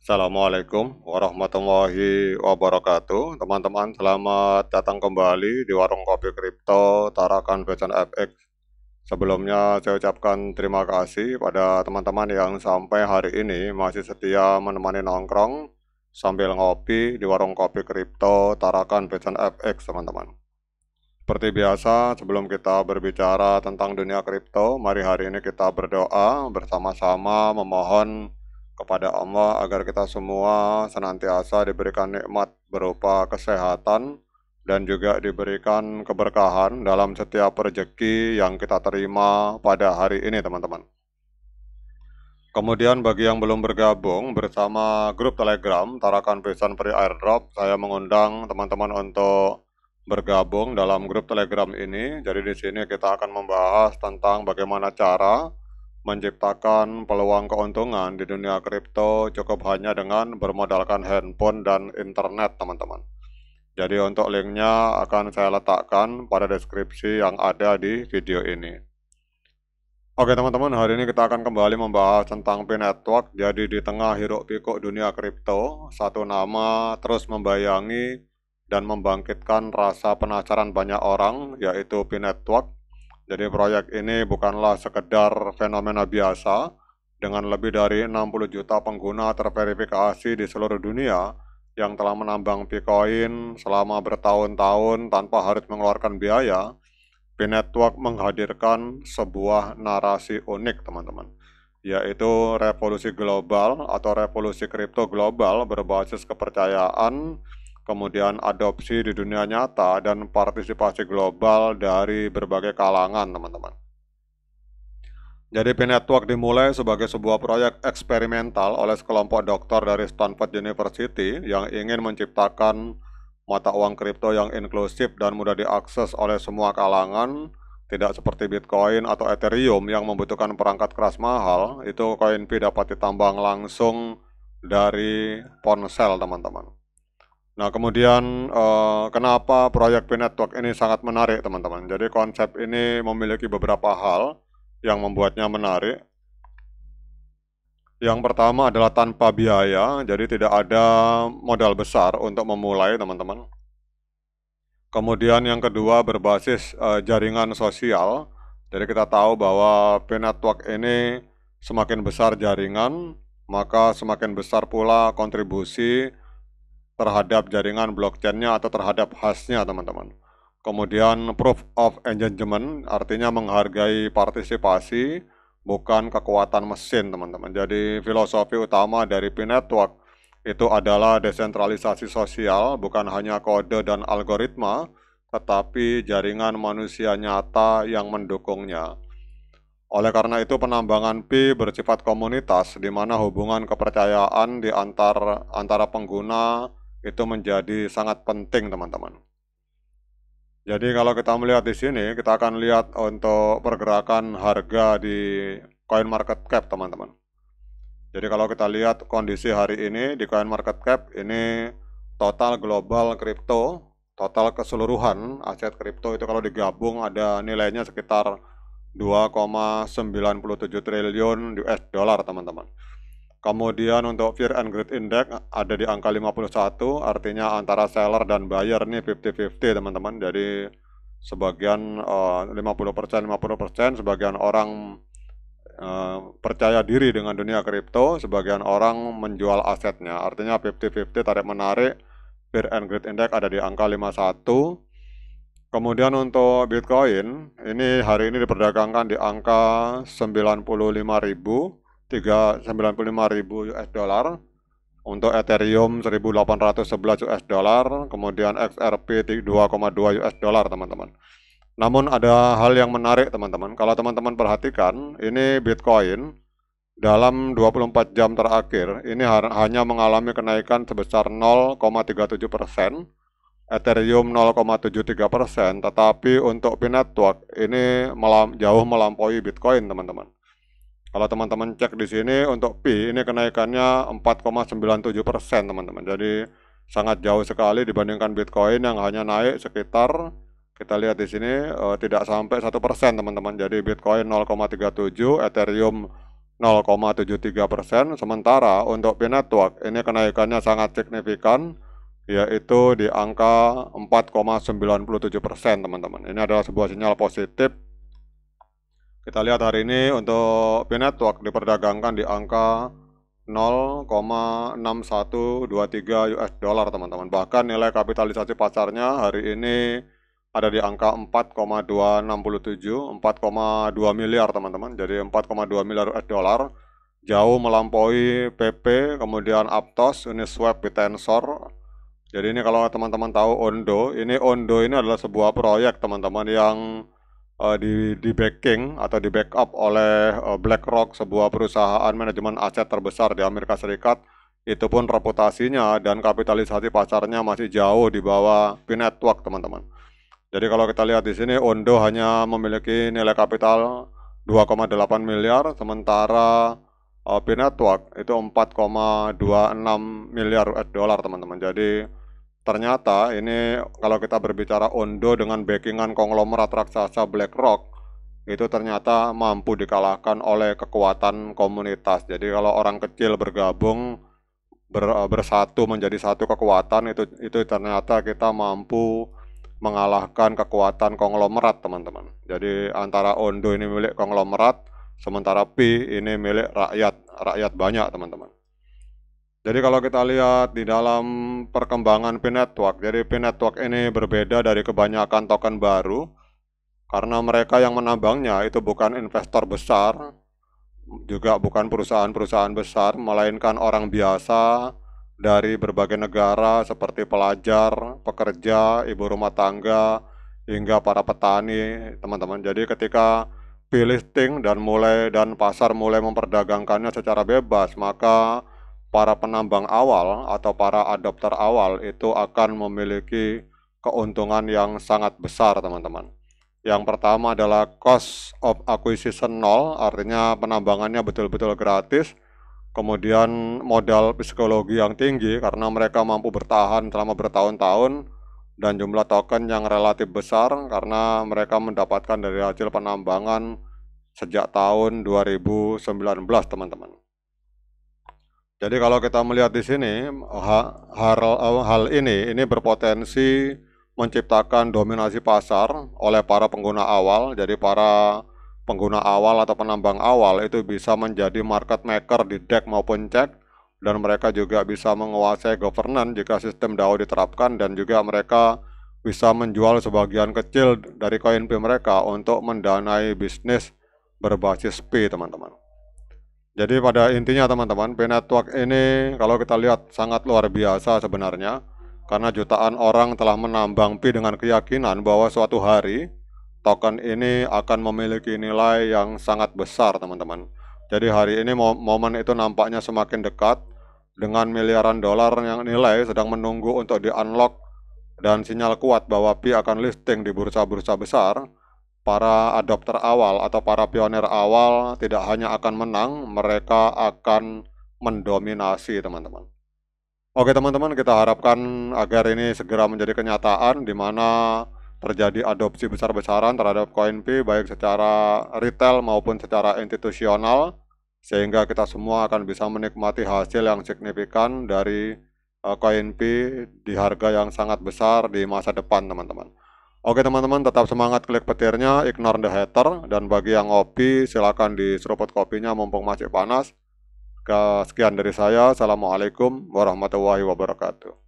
Assalamualaikum warahmatullahi wabarakatuh. Teman-teman, selamat datang kembali di Warung Kopi Kripto Tarakan Becan FX. Sebelumnya saya ucapkan terima kasih pada teman-teman yang sampai hari ini masih setia menemani nongkrong sambil ngopi di Warung Kopi Kripto Tarakan Becan FX, teman-teman. Seperti biasa, sebelum kita berbicara tentang dunia kripto, mari hari ini kita berdoa bersama-sama memohon kepada Allah agar kita semua senantiasa diberikan nikmat berupa kesehatan dan juga diberikan keberkahan dalam setiap rezeki yang kita terima pada hari ini, teman-teman. Kemudian bagi yang belum bergabung bersama grup Telegram Tarakan Becan Free Airdrop, saya mengundang teman-teman untuk bergabung dalam grup Telegram ini. Jadi di sini kita akan membahas tentang bagaimana cara menciptakan peluang keuntungan di dunia kripto cukup hanya dengan bermodalkan handphone dan internet, teman-teman. Jadi untuk linknya akan saya letakkan pada deskripsi yang ada di video ini. Oke teman-teman, hari ini kita akan kembali membahas tentang Pi Network. Jadi di tengah hiruk pikuk dunia kripto, satu nama terus membayangi dan membangkitkan rasa penasaran banyak orang, yaitu Pi Network. Jadi proyek ini bukanlah sekedar fenomena biasa dengan lebih dari 60 juta pengguna terverifikasi di seluruh dunia yang telah menambang Bitcoin selama bertahun-tahun tanpa harus mengeluarkan biaya. Pi Network menghadirkan sebuah narasi unik, teman-teman, yaitu revolusi global atau revolusi kripto global berbasis kepercayaan, kemudian adopsi di dunia nyata, dan partisipasi global dari berbagai kalangan, teman-teman. Jadi Pi Network dimulai sebagai sebuah proyek eksperimental oleh sekelompok dokter dari Stanford University yang ingin menciptakan mata uang kripto yang inklusif dan mudah diakses oleh semua kalangan, tidak seperti Bitcoin atau Ethereum yang membutuhkan perangkat keras mahal. Itu koin Pi dapat ditambang langsung dari ponsel, teman-teman. Nah, kemudian kenapa proyek Pi Network ini sangat menarik, teman-teman? Jadi konsep ini memiliki beberapa hal yang membuatnya menarik. Yang pertama adalah tanpa biaya, jadi tidak ada modal besar untuk memulai, teman-teman. Kemudian yang kedua berbasis jaringan sosial. Jadi kita tahu bahwa Pi Network ini semakin besar jaringan, maka semakin besar pula kontribusi terhadap jaringan blockchain-nya atau terhadap hash-nya, teman-teman. Kemudian proof of engagement artinya menghargai partisipasi, bukan kekuatan mesin, teman-teman. Jadi filosofi utama dari Pi Network itu adalah desentralisasi sosial, bukan hanya kode dan algoritma, tetapi jaringan manusia nyata yang mendukungnya. Oleh karena itu penambangan Pi bersifat komunitas, di mana hubungan kepercayaan di antara pengguna itu menjadi sangat penting, teman-teman. Jadi kalau kita melihat di sini, kita akan lihat untuk pergerakan harga di CoinMarketCap, teman-teman. Jadi kalau kita lihat kondisi hari ini di CoinMarketCap, ini total global kripto, total keseluruhan aset kripto itu kalau digabung ada nilainya sekitar 2,97 triliun US dollar, teman-teman. Kemudian untuk Fear and Greed Index ada di angka 51, artinya antara seller dan buyer nih 50-50, teman-teman. Jadi sebagian 50%, sebagian orang percaya diri dengan dunia kripto, sebagian orang menjual asetnya. Artinya 50-50, tarik menarik. Fear and Greed Index ada di angka 51. Kemudian untuk Bitcoin, ini hari ini diperdagangkan di angka 95.000 US dollar. Untuk Ethereum 1.811 US dollar, kemudian XRP 2,2 US dollar, teman-teman. Namun ada hal yang menarik, teman-teman. Kalau teman-teman perhatikan, ini Bitcoin dalam 24 jam terakhir ini hanya mengalami kenaikan sebesar 0,37%. Ethereum 0,73%, tetapi untuk Pi Network ini jauh melampaui Bitcoin, teman-teman. Kalau teman-teman cek di sini untuk Pi ini kenaikannya 4,97%, teman-teman. Jadi sangat jauh sekali dibandingkan Bitcoin yang hanya naik sekitar, kita lihat di sini tidak sampai 1%, teman-teman. Jadi Bitcoin 0,37, Ethereum 0,73%. Sementara untuk Pi Network ini kenaikannya sangat signifikan, yaitu di angka 4,97%, teman-teman. Ini adalah sebuah sinyal positif. Kita lihat hari ini untuk Pi Network diperdagangkan di angka 0,6123 US dollar, teman-teman. Bahkan nilai kapitalisasi pasarnya hari ini ada di angka 4,267, 4,2 miliar, teman-teman. Jadi 4,2 miliar US dollar, jauh melampaui PP, kemudian Aptos, Uniswap, Bitensor. Jadi ini kalau teman-teman tahu Ondo ini adalah sebuah proyek, teman-teman, yang di backing atau di backup oleh BlackRock, sebuah perusahaan manajemen aset terbesar di Amerika Serikat. Itu pun reputasinya dan kapitalisasi pasarnya masih jauh di bawah Pi Network, teman-teman. Jadi kalau kita lihat di sini, Ondo hanya memiliki nilai kapital 2,8 miliar, sementara Pi Network itu 4,26 miliar US dollar, teman-teman. Jadi ternyata ini kalau kita berbicara Ondo dengan backingan konglomerat raksasa BlackRock, itu ternyata mampu dikalahkan oleh kekuatan komunitas. Jadi kalau orang kecil bergabung bersatu menjadi satu kekuatan, itu ternyata kita mampu mengalahkan kekuatan konglomerat, teman-teman. Jadi antara Ondo ini milik konglomerat, sementara Pi ini milik rakyat banyak, teman-teman. Jadi kalau kita lihat di dalam perkembangan Pi Network, jadi Pi Network ini berbeda dari kebanyakan token baru, karena mereka yang menambangnya itu bukan investor besar, juga bukan perusahaan-perusahaan besar, melainkan orang biasa dari berbagai negara seperti pelajar, pekerja, ibu rumah tangga, hingga para petani, teman-teman. Jadi ketika Pi listing dan pasar mulai memperdagangkannya secara bebas, maka para penambang awal atau para adopter awal itu akan memiliki keuntungan yang sangat besar, teman-teman. Yang pertama adalah cost of acquisition 0, artinya penambangannya betul-betul gratis. Kemudian modal psikologi yang tinggi karena mereka mampu bertahan selama bertahun-tahun, dan jumlah token yang relatif besar karena mereka mendapatkan dari hasil penambangan sejak tahun 2019, teman-teman. Jadi kalau kita melihat di sini, hal ini berpotensi menciptakan dominasi pasar oleh para pengguna awal. Jadi para pengguna awal atau penambang awal itu bisa menjadi market maker di DEX maupun cek, dan mereka juga bisa menguasai governance jika sistem DAO diterapkan, dan juga mereka bisa menjual sebagian kecil dari koin Pi mereka untuk mendanai bisnis berbasis Pi, teman-teman. Jadi pada intinya, teman-teman, Pi Network ini kalau kita lihat sangat luar biasa sebenarnya, karena jutaan orang telah menambang Pi dengan keyakinan bahwa suatu hari token ini akan memiliki nilai yang sangat besar, teman-teman. Jadi hari ini momen itu nampaknya semakin dekat, dengan miliaran dolar yang nilai sedang menunggu untuk di-unlock, dan sinyal kuat bahwa Pi akan listing di bursa-bursa besar. Para adopter awal atau para pionir awal tidak hanya akan menang, mereka akan mendominasi, teman-teman. Oke, teman-teman, kita harapkan agar ini segera menjadi kenyataan, di mana terjadi adopsi besar-besaran terhadap koin Pi, baik secara retail maupun secara institusional, sehingga kita semua akan bisa menikmati hasil yang signifikan dari koin Pi di harga yang sangat besar di masa depan, teman-teman. Oke, teman-teman, tetap semangat klik petirnya, ignore the hater, dan bagi yang ngopi silakan diseruput kopinya mumpung masih panas. Sekian dari saya, assalamualaikum warahmatullahi wabarakatuh.